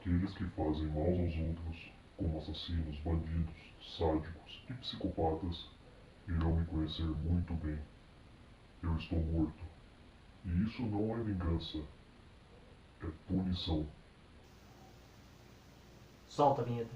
Aqueles que fazem mal aos outros, como assassinos, bandidos, sádicos e psicopatas, irão me conhecer muito bem. Eu estou morto. E isso não é vingança, é punição. Solta a vinheta.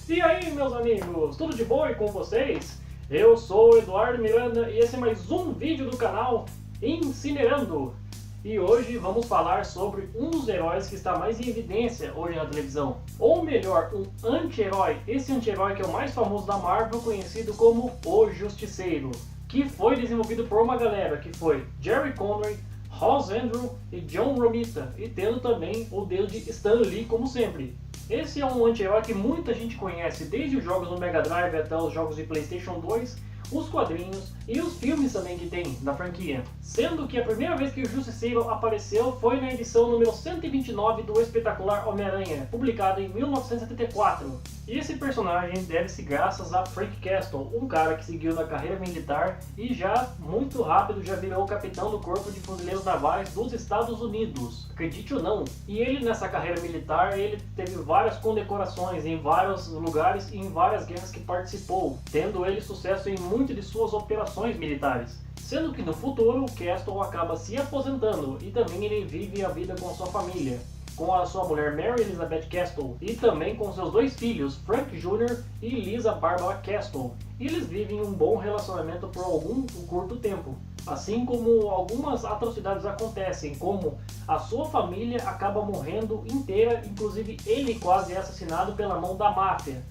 E aí, meus amigos, tudo de boa e com vocês? Eu sou o Eduardo Miranda e esse é mais um vídeo do canal Incinerando. E hoje vamos falar sobre um dos heróis que está mais em evidência hoje na televisão. Ou melhor, um anti-herói. Esse anti-herói que é o mais famoso da Marvel, conhecido como O Justiceiro. Que foi desenvolvido por uma galera, que foi Gerry Conway, Ross Andru e John Romita. E tendo também o dedo de Stan Lee como sempre. Esse é um anti-herói que muita gente conhece, desde os jogos do Mega Drive até os jogos de PlayStation 2, os quadrinhos e os filmes também que tem da franquia. Sendo que a primeira vez que o Justiceiro apareceu foi na edição número 129 do espetacular Homem-Aranha, publicado em 1974. E esse personagem deve-se graças a Frank Castle, um cara que seguiu na carreira militar e já muito rápido já virou capitão do Corpo de Fuzileiros Navais dos Estados Unidos. Acredite ou não. E ele nessa carreira militar, ele teve várias condecorações em vários lugares e em várias guerras que participou, tendo ele sucesso em muitas de suas operações militares. Sendo que no futuro, o Castle acaba se aposentando e também ele vive a vida com a sua família, com a sua mulher Mary Elizabeth Castle e também com seus dois filhos, Frank Jr. e Lisa Barbara Castle. E eles vivem um bom relacionamento por um curto tempo. Assim como algumas atrocidades acontecem, como a sua família acaba morrendo inteira, inclusive ele quase é assassinado pela mão da máfia.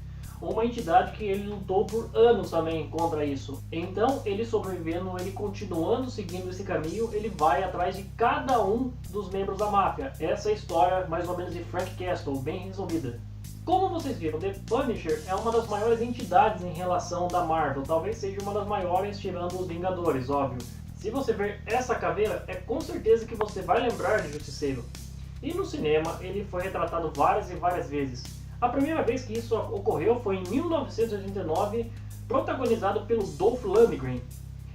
Uma entidade que ele lutou por anos também contra isso. Então, ele sobrevivendo, ele continuando seguindo esse caminho, ele vai atrás de cada um dos membros da máfia. Essa é a história, mais ou menos, de Frank Castle, bem resolvida. Como vocês viram, The Punisher é uma das maiores entidades em relação da Marvel. Talvez seja uma das maiores, tirando os Vingadores, óbvio. Se você ver essa caveira, é com certeza que você vai lembrar de Justiceiro. E no cinema, ele foi retratado várias e várias vezes. A primeira vez que isso ocorreu foi em 1989, protagonizado pelo Dolph Lundgren.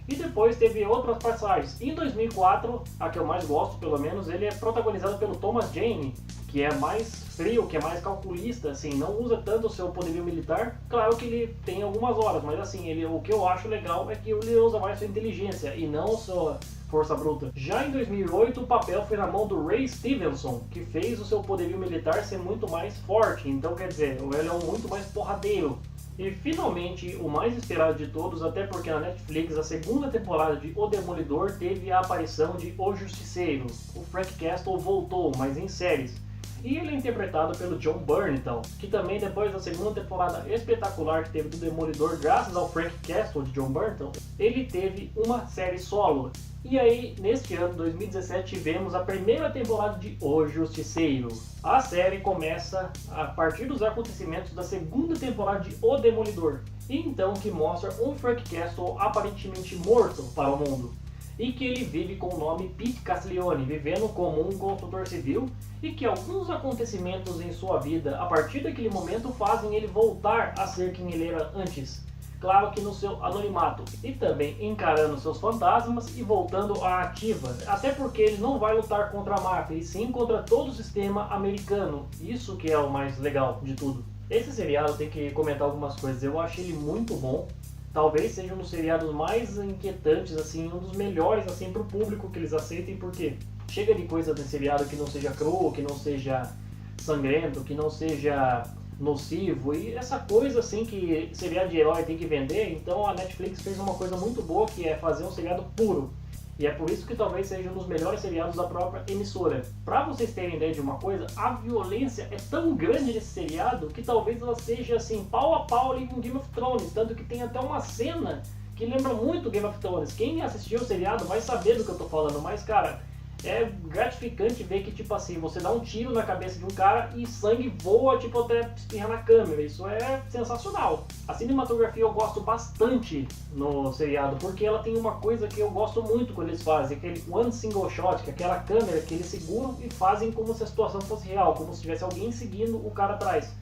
E depois teve outras passagens. Em 2004, a que eu mais gosto pelo menos, ele é protagonizado pelo Thomas Jane, que é mais frio, que é mais calculista, assim, não usa tanto o seu poderio militar. Claro que ele tem algumas horas, mas assim, o que eu acho legal é que ele usa mais sua inteligência e não sua força bruta. Já em 2008, o papel foi na mão do Ray Stevenson, que fez o seu poderio militar ser muito mais forte. Então, quer dizer, ele é muito mais porradeiro. E finalmente, o mais esperado de todos, até porque na Netflix a segunda temporada de O Demolidor teve a aparição de O Justiceiro. O Frank Castle voltou, mas em séries. E ele é interpretado pelo John Bernthal, que também depois da segunda temporada espetacular que teve do Demolidor, graças ao Frank Castle de John Bernthal, ele teve uma série solo. E aí, neste ano, 2017, tivemos a primeira temporada de O Justiceiro. A série começa a partir dos acontecimentos da segunda temporada de O Demolidor, e então que mostra um Frank Castle aparentemente morto para o mundo, e que ele vive com o nome Pete Castiglione, vivendo como um construtor civil, e que alguns acontecimentos em sua vida, a partir daquele momento, fazem ele voltar a ser quem ele era antes. Claro que no seu anonimato, e também encarando seus fantasmas e voltando à ativa, até porque ele não vai lutar contra a máfia, e sim contra todo o sistema americano. Isso que é o mais legal de tudo. Esse seriado, tem que comentar algumas coisas, eu achei ele muito bom. Talvez seja um dos seriados mais inquietantes, assim, um dos melhores assim, para o público que eles aceitem, porque chega de coisa de seriado que não seja cru, que não seja sangrento, que não seja nocivo, e essa coisa assim que seriado de herói tem que vender. Então a Netflix fez uma coisa muito boa, que é fazer um seriado puro. E é por isso que talvez seja um dos melhores seriados da própria emissora. Pra vocês terem ideia de uma coisa, a violência é tão grande nesse seriado que talvez ela seja assim, pau a pau ali com Game of Thrones. Tanto que tem até uma cena que lembra muito Game of Thrones. Quem assistiu o seriado vai saber do que eu tô falando, mas cara, é gratificante ver que, tipo assim, você dá um tiro na cabeça de um cara e sangue voa, tipo, até espirrar na câmera. Isso é sensacional. A cinematografia eu gosto bastante no seriado, porque ela tem uma coisa que eu gosto muito quando eles fazem, aquele one single shot, que é aquela câmera que eles seguram e fazem como se a situação fosse real, como se tivesse alguém seguindo o cara atrás.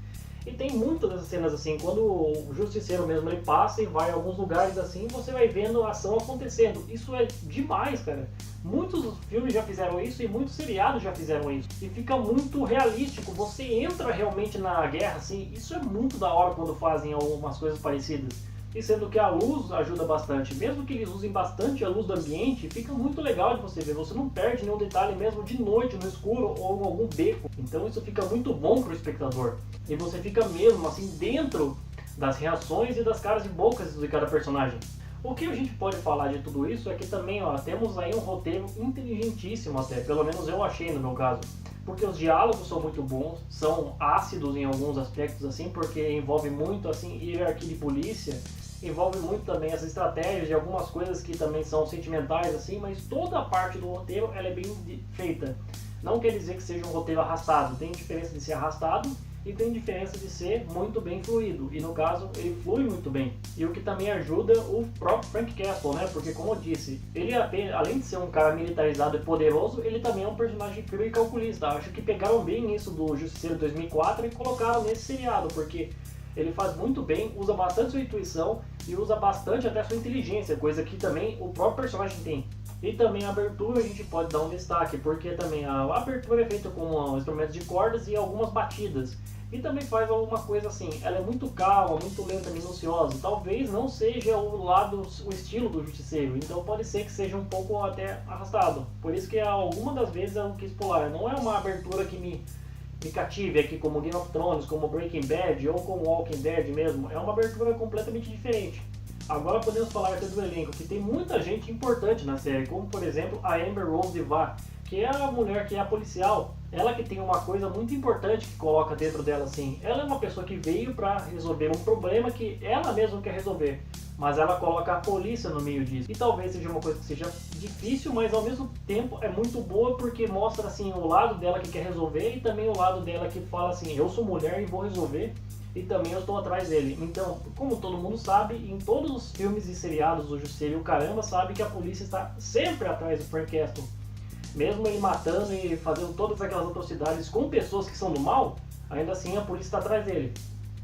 E tem muitas dessas cenas assim, quando o Justiceiro mesmo ele passa e vai a alguns lugares assim, você vai vendo a ação acontecendo. Isso é demais, cara. Muitos filmes já fizeram isso e muitos seriados já fizeram isso. E fica muito realístico, você entra realmente na guerra assim. Isso é muito da hora quando fazem algumas coisas parecidas. E sendo que a luz ajuda bastante, mesmo que eles usem bastante a luz do ambiente, fica muito legal de você ver, você não perde nenhum detalhe mesmo de noite, no escuro ou em algum beco. Então isso fica muito bom para o espectador. E você fica mesmo assim dentro das reações e das caras e bocas de cada personagem. O que a gente pode falar de tudo isso é que também temos aí um roteiro inteligentíssimo até, pelo menos eu achei no meu caso. Porque os diálogos são muito bons, são ácidos em alguns aspectos assim, porque envolve muito assim hierarquia de polícia, envolve muito também as estratégias de algumas coisas que também são sentimentais assim, mas toda a parte do roteiro ela é bem feita. Não quer dizer que seja um roteiro arrastado, tem diferença de ser arrastado e tem diferença de ser muito bem fluido, e no caso ele flui muito bem. E o que também ajuda o próprio Frank Castle, né? Porque como eu disse, ele além de ser um cara militarizado e poderoso, ele também é um personagem frio e calculista. Acho que pegaram bem isso do Justiceiro 2004 e colocaram nesse seriado, porque ele faz muito bem, usa bastante sua intuição e usa bastante até sua inteligência, coisa que também o próprio personagem tem. E também a abertura a gente pode dar um destaque, porque também a abertura é feita com instrumentos de cordas e algumas batidas. E também faz alguma coisa assim, ela é muito calma, muito lenta, minuciosa. Talvez não seja o estilo do Justiceiro, então pode ser que seja um pouco até arrastado. Por isso que algumas das vezes eu quis pular. Não é uma abertura que me cative aqui como Game of Thrones, como Breaking Bad ou como Walking Dead mesmo. É uma abertura completamente diferente. Agora podemos falar até do elenco, que tem muita gente importante na série, como por exemplo a Amber Rose DeVar, que é a mulher que é a policial. Ela que tem uma coisa muito importante que coloca dentro dela assim. Ela é uma pessoa que veio para resolver um problema que ela mesma quer resolver, mas ela coloca a polícia no meio disso. E talvez seja uma coisa que seja difícil, mas ao mesmo tempo é muito boa porque mostra assim o lado dela que quer resolver e também o lado dela que fala assim, eu sou mulher e vou resolver. E também eu estou atrás dele. Então, como todo mundo sabe, em todos os filmes e seriados do Justiceiro e o caramba sabe que a polícia está sempre atrás do Frank Castle. Mesmo ele matando e fazendo todas aquelas atrocidades com pessoas que são do mal, ainda assim a polícia está atrás dele.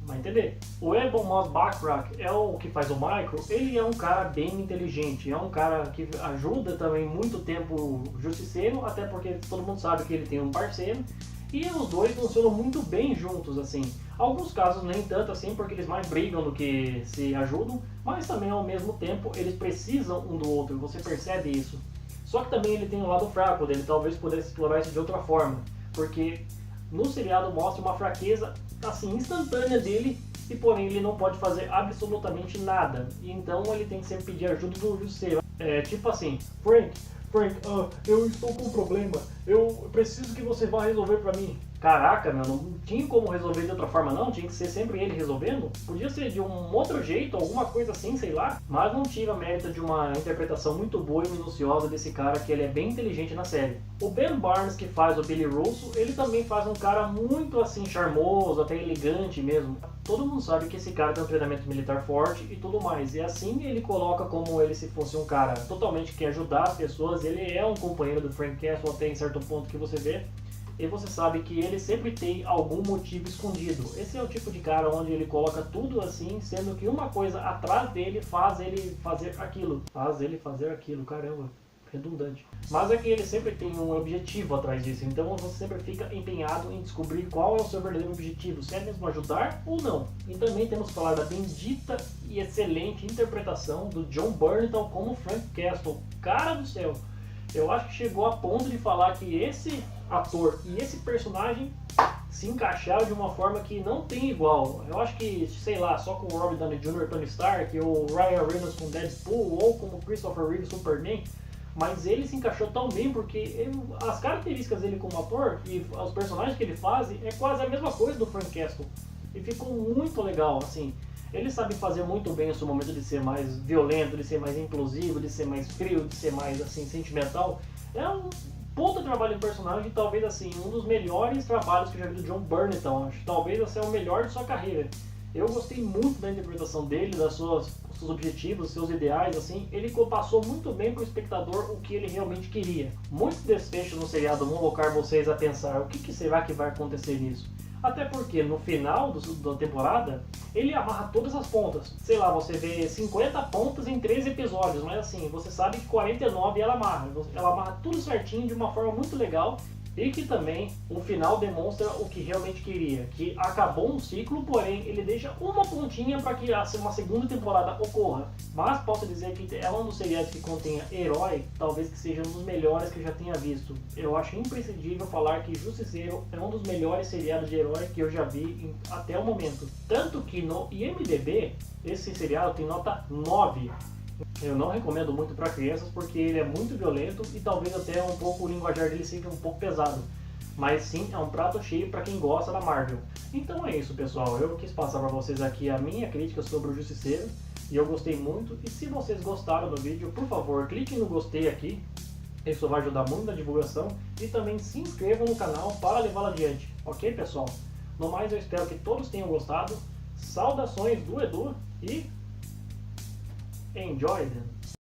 Vai entender? O Ebon Moss-Bachrach é o que faz o Micro. Ele é um cara bem inteligente, é um cara que ajuda também muito tempo o Justiceiro, até porque todo mundo sabe que ele tem um parceiro. E os dois funcionam muito bem juntos, assim. Alguns casos nem tanto assim, porque eles mais brigam do que se ajudam, mas também ao mesmo tempo eles precisam um do outro, você percebe isso. Só que também ele tem um lado fraco dele, talvez pudesse explorar isso de outra forma, porque no seriado mostra uma fraqueza assim instantânea dele, e porém ele não pode fazer absolutamente nada, e então ele tem que sempre pedir ajuda do Justiceiro. É tipo assim, Frank, eu estou com um problema, eu preciso que você vá resolver pra mim. Caraca, meu, não tinha como resolver de outra forma não, tinha que ser sempre ele resolvendo. Podia ser de um outro jeito, alguma coisa assim, sei lá. Mas não tira mérito de uma interpretação muito boa e minuciosa desse cara, que ele é bem inteligente na série. O Ben Barnes, que faz o Billy Russo, ele também faz um cara muito assim, charmoso, até elegante mesmo. Todo mundo sabe que esse cara tem um treinamento militar forte e tudo mais. E assim ele coloca como ele se fosse um cara totalmente que quer ajudar as pessoas. Ele é um companheiro do Frank Castle até em certo ponto que você vê. E você sabe que ele sempre tem algum motivo escondido. Esse é o tipo de cara onde ele coloca tudo assim, sendo que uma coisa atrás dele faz ele fazer aquilo. Faz ele fazer aquilo, caramba, redundante. Mas é que ele sempre tem um objetivo atrás disso, então você sempre fica empenhado em descobrir qual é o seu verdadeiro objetivo, se é mesmo ajudar ou não. E também temos que falar da bendita e excelente interpretação do Jon Bernthal como Frank Castle. Cara do céu! Eu acho que chegou a ponto de falar que esse ator e esse personagem se encaixaram de uma forma que não tem igual. Eu acho que, sei lá, só com o Robert Downey Jr. Tony Stark, ou Ryan Reynolds com Deadpool, ou como Christopher Reeve Superman, mas ele se encaixou tão bem porque as características dele como ator e os personagens que ele faz é quase a mesma coisa do Frank Castle. E ficou muito legal, assim. Ele sabe fazer muito bem o seu momento de ser mais violento, de ser mais implosivo, de ser mais frio, de ser mais assim sentimental. É um puta trabalho de personagem, talvez assim, um dos melhores trabalhos que eu já vi do Jon Bernthal. Acho talvez esse é o melhor de sua carreira. Eu gostei muito da interpretação dele, dos seus objetivos, dos seus ideais, assim. Ele passou muito bem pro espectador o que ele realmente queria. Muitos desfechos no seriado vão colocar vocês a pensar, o que será que vai acontecer nisso? Até porque no final da temporada ele amarra todas as pontas. Sei lá, você vê 50 pontas em 13 episódios, mas assim, você sabe que 49 ela amarra. Ela amarra tudo certinho de uma forma muito legal. E que também o final demonstra o que realmente queria, que acabou um ciclo, porém ele deixa uma pontinha para que uma segunda temporada ocorra. Mas posso dizer que é um dos seriados que contenha herói, talvez que seja um dos melhores que eu já tenha visto. Eu acho imprescindível falar que Justiceiro é um dos melhores seriados de herói que eu já vi até o momento. Tanto que no IMDb, esse seriado tem nota 9. Eu não recomendo muito para crianças porque ele é muito violento e talvez até um pouco o linguajar dele seja um pouco pesado. Mas sim, é um prato cheio para quem gosta da Marvel. Então é isso, pessoal. Eu quis passar para vocês aqui a minha crítica sobre o Justiceiro e eu gostei muito. E se vocês gostaram do vídeo, por favor, clique no gostei aqui. Isso vai ajudar muito na divulgação. E também se inscrevam no canal para levá-lo adiante. Ok, pessoal? No mais, eu espero que todos tenham gostado. Saudações do Edu e enjoy them.